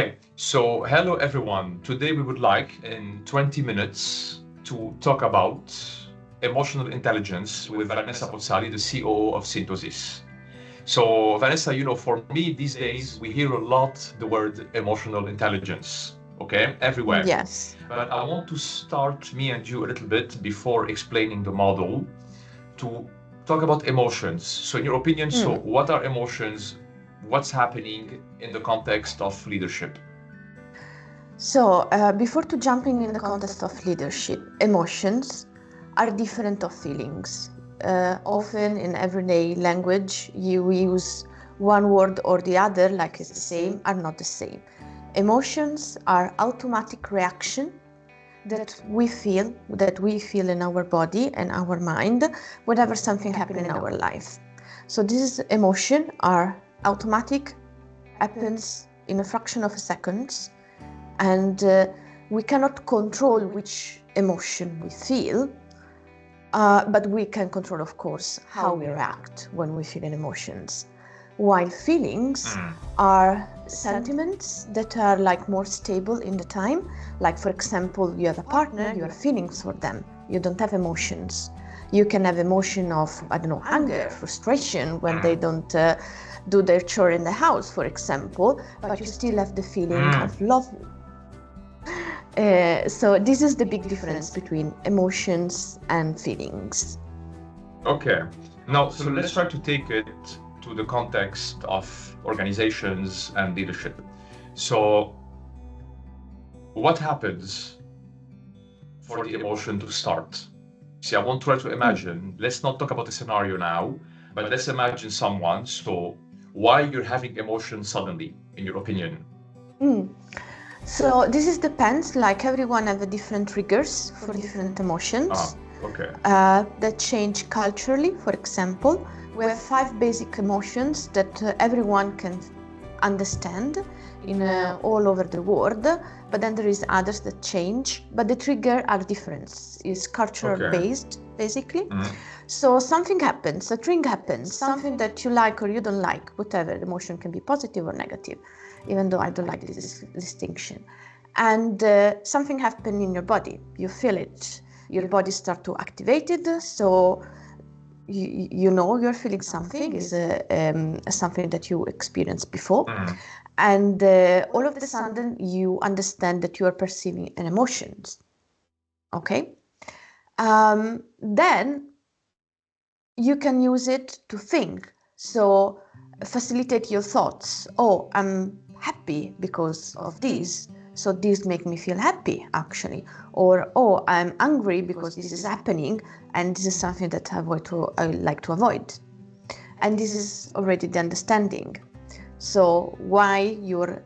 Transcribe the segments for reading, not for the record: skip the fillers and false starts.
Okay, so hello everyone. Today we would like in 20 minutes to talk about emotional intelligence with Vanessa Pozzali, the COO of Synthosys. So Vanessa, for me these days we hear a lot the word emotional intelligence, okay, everywhere. Yes. But I want to start me and you a little bit before explaining the model to talk about emotions. So in your opinion, so what are emotions? What's happening in the context of leadership? So before to jumping in the context of leadership, emotions are different of feelings. Often in everyday language, you use one word or the other like it's the same, are not the same. Emotions are automatic reaction that we feel in our body and our mind whenever something happens in our life. So this emotion are automatic, happens in a fraction of a second, and we cannot control which emotion we feel, but we can control, of course, how we react when we feel emotions. While feelings are sentiments that are like more stable in the time. Like, for example, you have a partner, you have feelings for them. You don't have emotions. You can have emotion of, anger, frustration when they don't do their chore in the house, for example, but you still have the feeling of love. So this is the big difference between emotions and feelings. Okay. Now, so let's try to take it to the context of organizations and leadership. So what happens for the emotion to start? See, I won't try to imagine. Let's not talk about the scenario now, but let's imagine someone. So why you're having emotion suddenly, in your opinion? So this depends, like everyone have a different triggers for different emotions. Okay. That change culturally. For example, we have 5 basic emotions that everyone can understand in all over the world, but then there is others that change, but the trigger are different. It's cultural based, basically. So something happens, a thing happens, something that you like or you don't like, whatever, emotion can be positive or negative, even though I don't like this distinction. And something happens in your body, you feel it, your body start to activate it, so you know you're feeling something is something that you experienced before, and all of a sudden you understand that you are perceiving an emotion. Okay, then you can use it to think, so facilitate your thoughts. Oh, I'm happy because of this, so this make me feel happy actually. Or, oh, I'm angry because this is happening and this is something that I like to avoid. And this is already the understanding. So why you're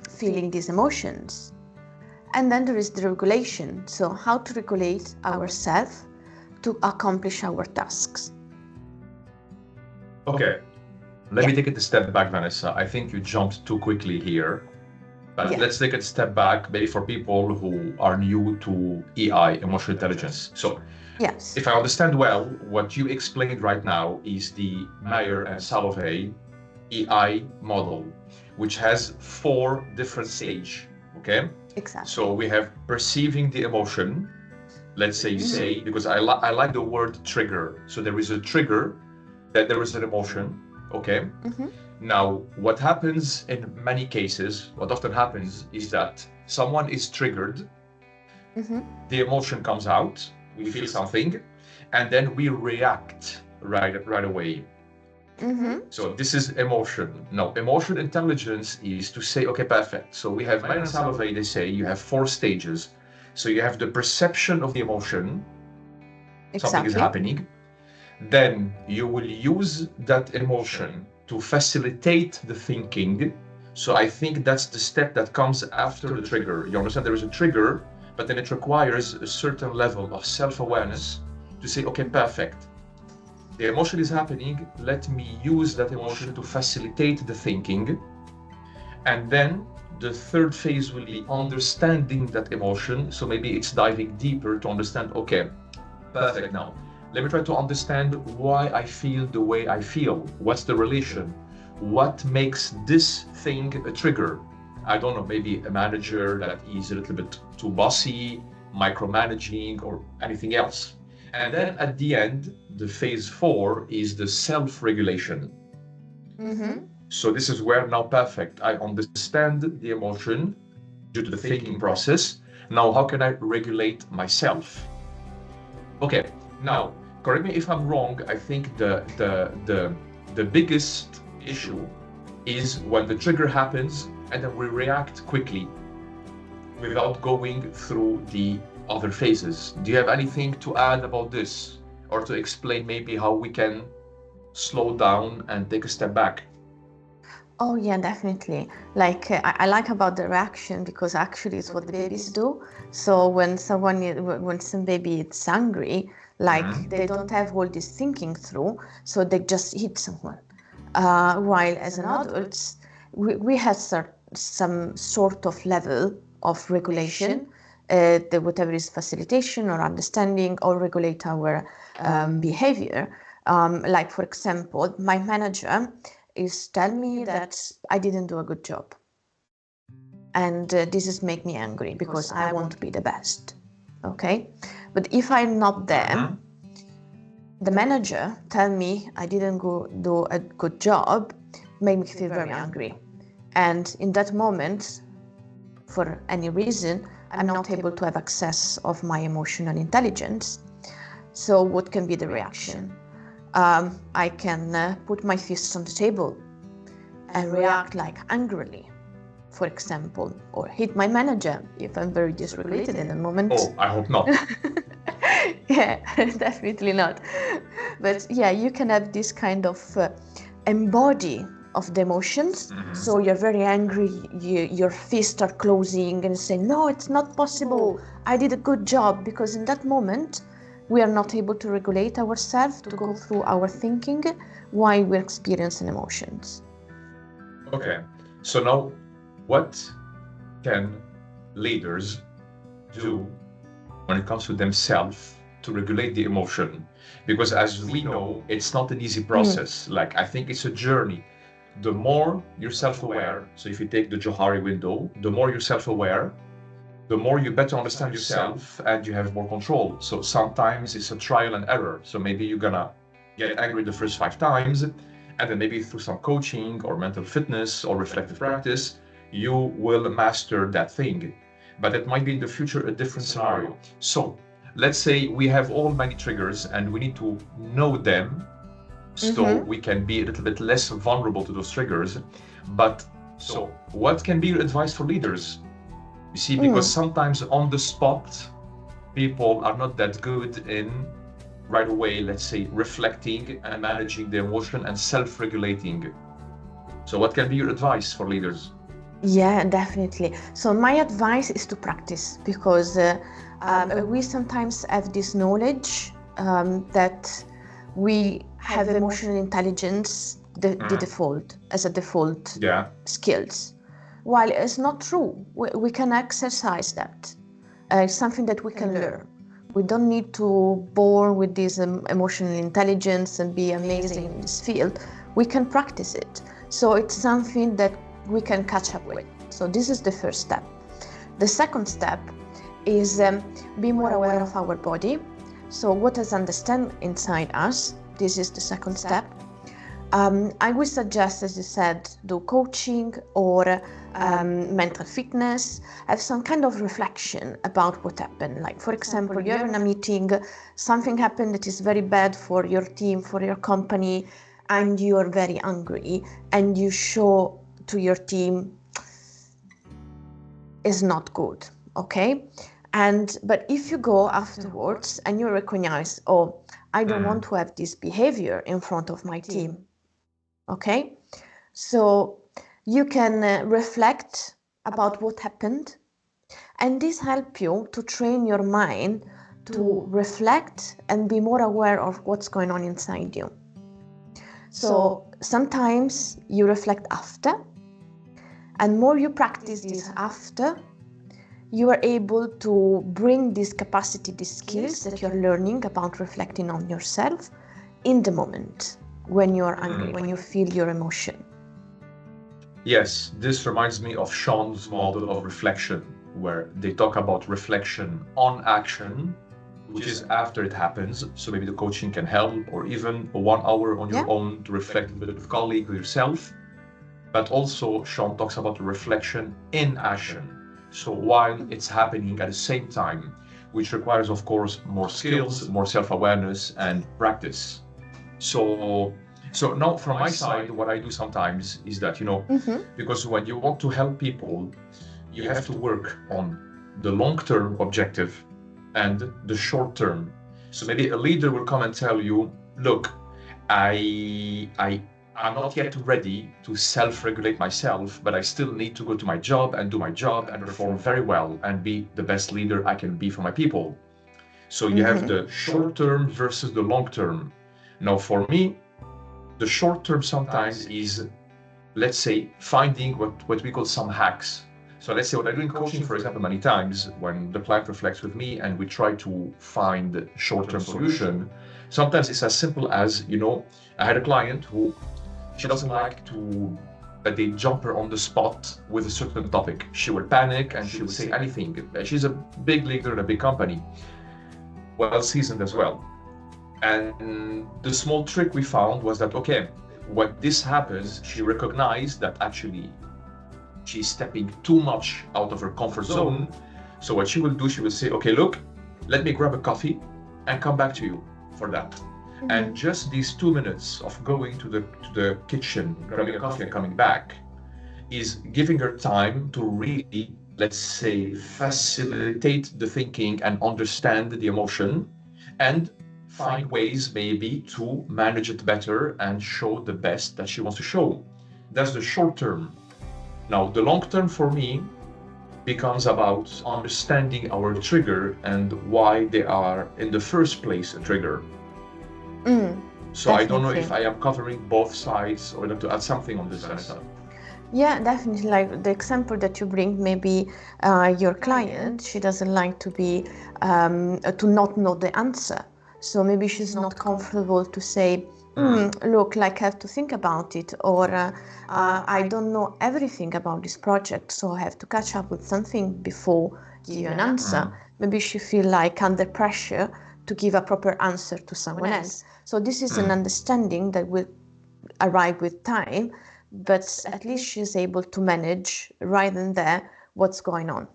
feeling these emotions. And then there is the regulation. So how to regulate ourselves to accomplish our tasks. Okay. Let me take it a step back, Vanessa. I think you jumped too quickly here. But let's take it a step back, maybe for people who are new to EI, emotional intelligence. So if I understand well, what you explained right now is the Mayer and Salovey EI model, which has 4 different stages, okay? Exactly. So we have perceiving the emotion. Let's say you say, because I like the word trigger. So there is a trigger, that there is an emotion, okay? Now, what happens in many cases, what often happens is that someone is triggered, the emotion comes out, we feel something, and then we react right away. So this is emotion. Now, emotional intelligence is to say, okay, perfect. So we have Mayer and Salovey, they say you have 4 stages. So you have the perception of the emotion, something is happening. Then you will use that emotion to facilitate the thinking. So I think that's the step that comes after the trigger. You understand there is a trigger, but then it requires a certain level of self-awareness to say, okay, perfect. The emotion is happening. Let me use that emotion to facilitate the thinking. And then the third phase will be understanding that emotion. So maybe it's diving deeper to understand, okay, perfect now. Let me try to understand why I feel the way I feel. What's the relation? What makes this thing a trigger? I don't know, maybe a manager that is a little bit too bossy, micromanaging, or anything else. And then at the end, the phase 4 is the self-regulation. So this is where now perfect. I understand the emotion due to the thinking process. Now, how can I regulate myself? Okay, now, correct me if I'm wrong. I think the biggest issue is when the trigger happens and then we react quickly without going through the other phases. Do you have anything to add about this, or to explain maybe how we can slow down and take a step back? Oh yeah, definitely. Like I like about the reaction, because actually it's what the babies do. So when some baby is angry, like they don't have all this thinking through, so they just hit someone. While as an adults, we have some sort of level of regulation, whatever is facilitation or understanding or regulate our behavior. Like for example, my manager is tell me that I didn't do a good job. And this is make me angry because I want to be the best. Okay? But if I'm not there, the manager tell me I didn't do a good job, make me feel very angry. And in that moment, for any reason, I'm not able to have access of my emotional intelligence. So what can be the reaction? I can put my fists on the table and react like angrily, for example, or hit my manager if I'm very dysregulated in the moment. Oh, I hope not. Yeah, definitely not. But yeah, you can have this kind of embody of the emotions. So you're very angry, your fists are closing and say, no, it's not possible. I did a good job, because in that moment, we are not able to regulate ourselves, to go through our thinking while we're experiencing emotions. Okay, so now what can leaders do when it comes to themselves to regulate the emotion? Because as we know, it's not an easy process. Like, I think it's a journey. The more you're self-aware, so if you take the Johari window, the more you're self-aware, the more you better understand yourself and you have more control. So sometimes it's a trial and error. So maybe you're gonna get angry the first 5 times, and then maybe through some coaching or mental fitness or reflective practice, you will master that thing. But it might be in the future a different scenario. So let's say we have all many triggers and we need to know them, so we can be a little bit less vulnerable to those triggers. But so what can be your advice for leaders? You see, because sometimes on the spot, people are not that good in right away, let's say, reflecting and managing the emotion and self-regulating. So what can be your advice for leaders? Yeah, definitely. So my advice is to practice, because we sometimes have this knowledge that we have emotional intelligence, the default, as a default skills. While it's not true, we can exercise that. It's something that we can learn. We don't need to born with this emotional intelligence and be amazing in this field. We can practice it. So it's something that we can catch up with. So this is the first step. The second step is be more aware of our body. So what is understand inside us? This is the second step. I would suggest, as you said, do coaching or mental fitness, have some kind of reflection about what happened. Like, for example, you're in a meeting, something happened that is very bad for your team, for your company, and you're very angry, and you show to your team is not good, okay? But if you go afterwards and you recognize, oh, I don't want to have this behavior in front of my team, okay? So you can reflect about what happened, and this helps you to train your mind to reflect and be more aware of what's going on inside you. So sometimes you reflect after, and more you practice this after, you are able to bring this capacity, these skills that you're learning about reflecting on yourself in the moment when you're angry, when you feel your emotion. Yes, this reminds me of Sean's model of reflection, where they talk about reflection on action, which is after it happens. So maybe the coaching can help, or even 1 hour on your own to reflect a bit with colleague, with yourself. But also Sean talks about reflection in action. So while it's happening at the same time, which requires, of course, more skills, more self-awareness and practice. So now from my side, what I do sometimes is that, because when you want to help people, you have to work on the long-term objective and the short-term. So maybe a leader will come and tell you, look, I'm not yet ready to self-regulate myself, but I still need to go to my job and do my job and perform very well and be the best leader I can be for my people. So you have the short-term versus the long-term. Now, for me, the short-term sometimes is, let's say, finding what we call some hacks. So let's say what I do in coaching, for example, many times when the client reflects with me and we try to find a short-term solution, sometimes it's as simple as, I had a client who, she doesn't like that they jump her on the spot with a certain topic. She will panic and she will say anything. She's a big leader in a big company, well seasoned as well. And the small trick we found was that, okay, when this happens, she recognized that actually she's stepping too much out of her comfort zone. So what she will do, she will say, okay, look, let me grab a coffee and come back to you for that. And just these 2 minutes of going to the kitchen, grabbing a coffee and coming back is giving her time to really, let's say, facilitate the thinking and understand the emotion and find ways maybe to manage it better and show the best that she wants to show. That's the short term. Now, the long term for me becomes about understanding our trigger and why they are in the first place a trigger. So definitely. I don't know if I am covering both sides or to add something on this, Vanessa. Yeah, definitely. Like the example that you bring, maybe your client, she doesn't like to be to not know the answer. So maybe she's not comfortable to say, look, like I have to think about it, or I don't know everything about this project, so I have to catch up with something before give you an answer. Maybe she feel like under pressure to give a proper answer to someone else. So this is an understanding that will arrive with time, but at least she's able to manage right in there what's going on.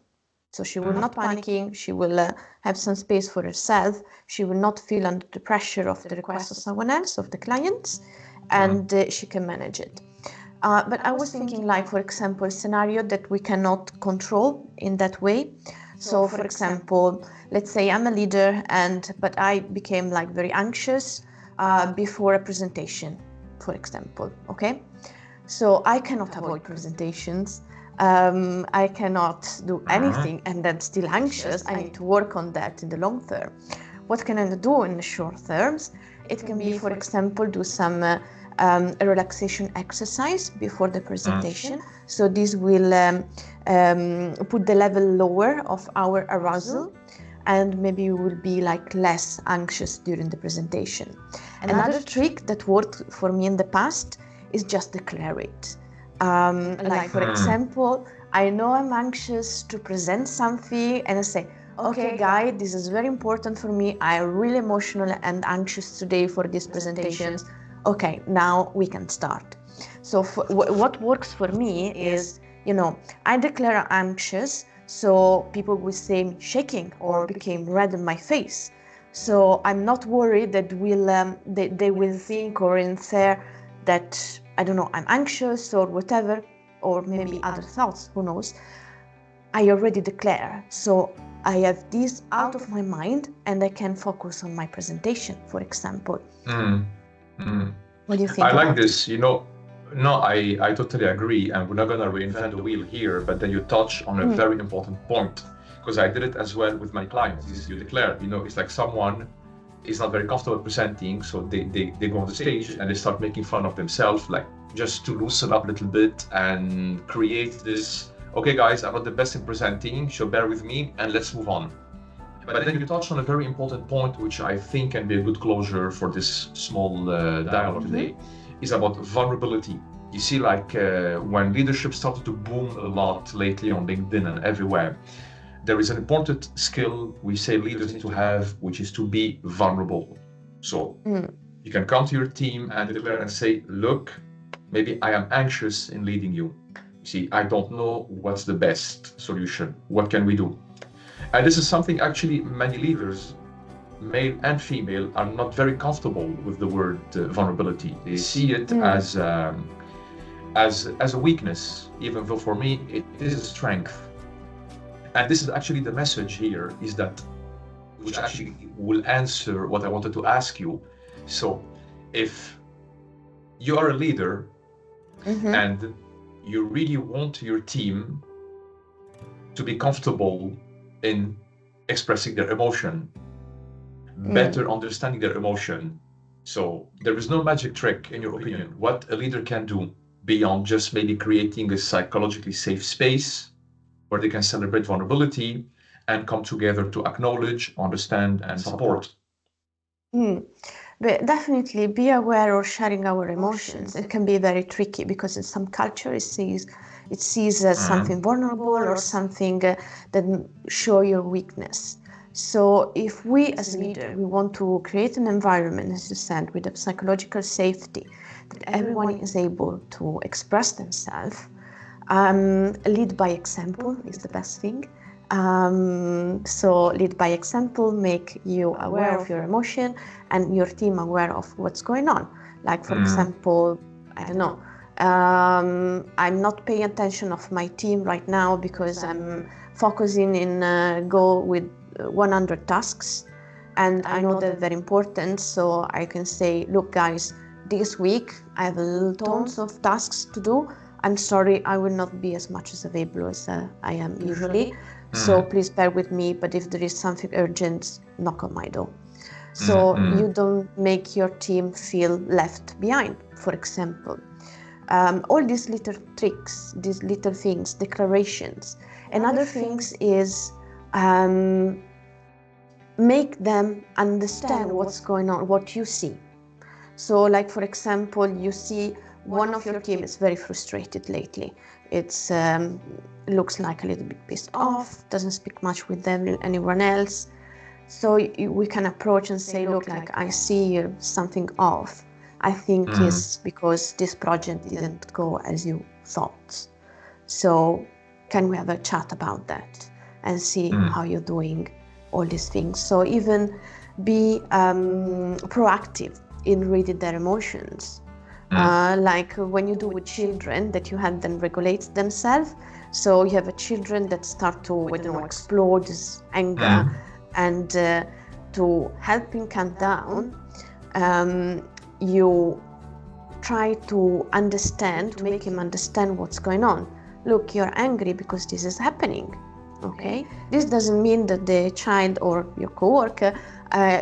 So she will not panicking, she will have some space for herself, she will not feel under the pressure of the request of someone else, of the clients, and she can manage it. But I was thinking, like, for example, a scenario that we cannot control in that way. So for example, let's say I'm a leader but I became like very anxious before a presentation, for example, okay? So I cannot avoid presentations. I cannot do anything and then still anxious. I need to work on that in the long term. What can I do in the short terms? It can be, for example, do some relaxation exercise before the presentation. So this will put the level lower of our arousal, and maybe we will be like less anxious during the presentation. Another trick that worked for me in the past is just declare it. Like for example, I know I'm anxious to present something and I say, okay guys, this is very important for me. I'm really emotional and anxious today for these presentations. Okay, now we can start. So what works for me is, I declare I'm anxious, so people will say me shaking or became red in my face. So I'm not worried that they will think or infer that, I don't know, I'm anxious or whatever, or maybe other thoughts, who knows. I already declare, so I have this out of my mind and I can focus on my presentation, for example. What do you think? I like this, No, I totally agree, and we're not going to reinvent the wheel here, but then you touch on a very important point, because I did it as well with my clients. You declare, it's like someone is not very comfortable presenting, so they go on the stage and they start making fun of themselves, like just to loosen up a little bit and create this, okay guys, I'm not the best in presenting, so bear with me and let's move on. But then you touched on a very important point, which I think can be a good closure for this small dialogue today, is about vulnerability. You see, like when leadership started to boom a lot lately on LinkedIn and everywhere, there is an important skill we say leaders need to have, which is to be vulnerable. So you can come to your team and declare and say, look, maybe I am anxious in leading you. See, I don't know what's the best solution. What can we do? And this is something actually many leaders, male and female, are not very comfortable with the word vulnerability. They see it as a weakness, even though for me it is a strength. And this is actually the message here, is that, which actually will answer what I wanted to ask you. So if you are a leader and you really want your team to be comfortable in expressing their emotion, better understanding their emotion. So there is no magic trick, in your opinion, what a leader can do beyond just maybe creating a psychologically safe space where they can celebrate vulnerability and come together to acknowledge, understand, and support. But definitely be aware of sharing our emotions. It can be very tricky because in some culture it sees as something vulnerable or something that show your weakness. So if we as a leader, we want to create an environment, as you said, with a psychological safety, that everyone is able to express themselves, lead by example is the best thing. So lead by example, make you aware of your emotion and your team aware of what's going on. Like, for example, I don't know, I'm not paying attention of my team right now because I'm focusing in go with 100 tasks, and I know they're very important. So I can say, look guys, this week I have tons of tasks to do. I'm sorry, I will not be as much as available as I am usually. So please bear with me, but if there is something urgent, knock on my door. So you don't make your team feel left behind, for example. All these little tricks, these little things, declarations. And other things is make them understand what's going on, what you see. So like, for example, you see one of your team is very frustrated lately. It's looks like a little bit pissed off, doesn't speak much with anyone else. So we can approach and say, look, like, I see something off. I think it's because this project didn't go as you thought. So can we have a chat about that and see how you're doing, all these things. So even be proactive in reading their emotions. Like when you do with children, that you have them regulate themselves. So you have a children that start to, explode this anger, and to help him calm down, you try to make him understand what's going on. Look, you're angry because this is happening. Okay, this doesn't mean that the child or your coworker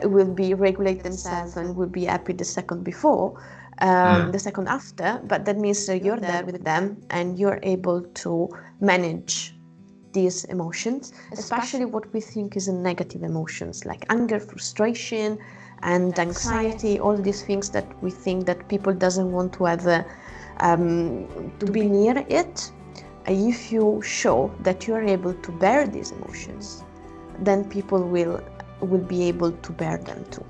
will be regulate themselves and will be happy the second before. The second after, but that means you're there with them and you're able to manage these emotions, especially what we think is a negative emotions like anger, frustration, and anxiety, all these things that we think that people doesn't want to have to be near it. If you show that you are able to bear these emotions, then people will be able to bear them too.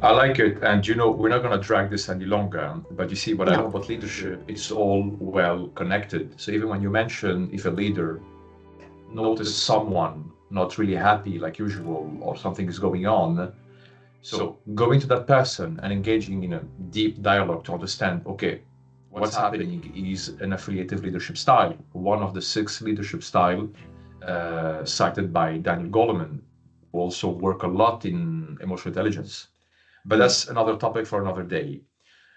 I like it, and we're not going to drag this any longer, but you see what I know about leadership, it's all well connected. So even when you mention if a leader notices someone not really happy like usual or something is going on, so going to that person and engaging in a deep dialogue to understand, okay, what's happening is an affiliative leadership style, one of the 6 leadership styles cited by Daniel Goleman, who also work a lot in emotional intelligence. But that's another topic for another day.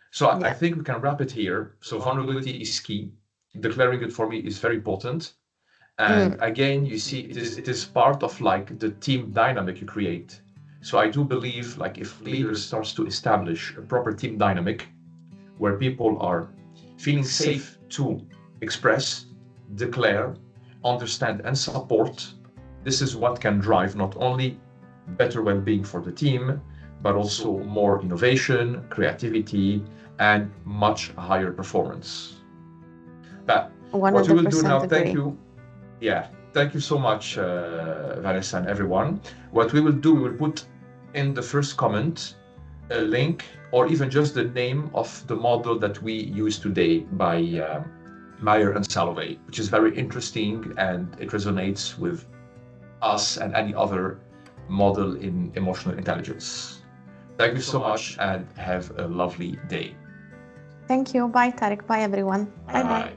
So I think we can wrap it here. So vulnerability is key. Declaring it for me is very important. And again, you see, it is part of like the team dynamic you create. So I do believe like if leaders starts to establish a proper team dynamic where people are feeling safe to express, declare, understand, and support, this is what can drive not only better well-being for the team, but also more innovation, creativity, and much higher performance. But what we will do now, thank you. Yeah, thank you so much, Vanessa and everyone. What we will do, we will put in the first comment a link or even just the name of the model that we use today by Mayer and Salovey, which is very interesting and it resonates with us and any other model in emotional intelligence. Thank you so much and have a lovely day. Thank you. Bye, Tarek. Bye, everyone. Bye.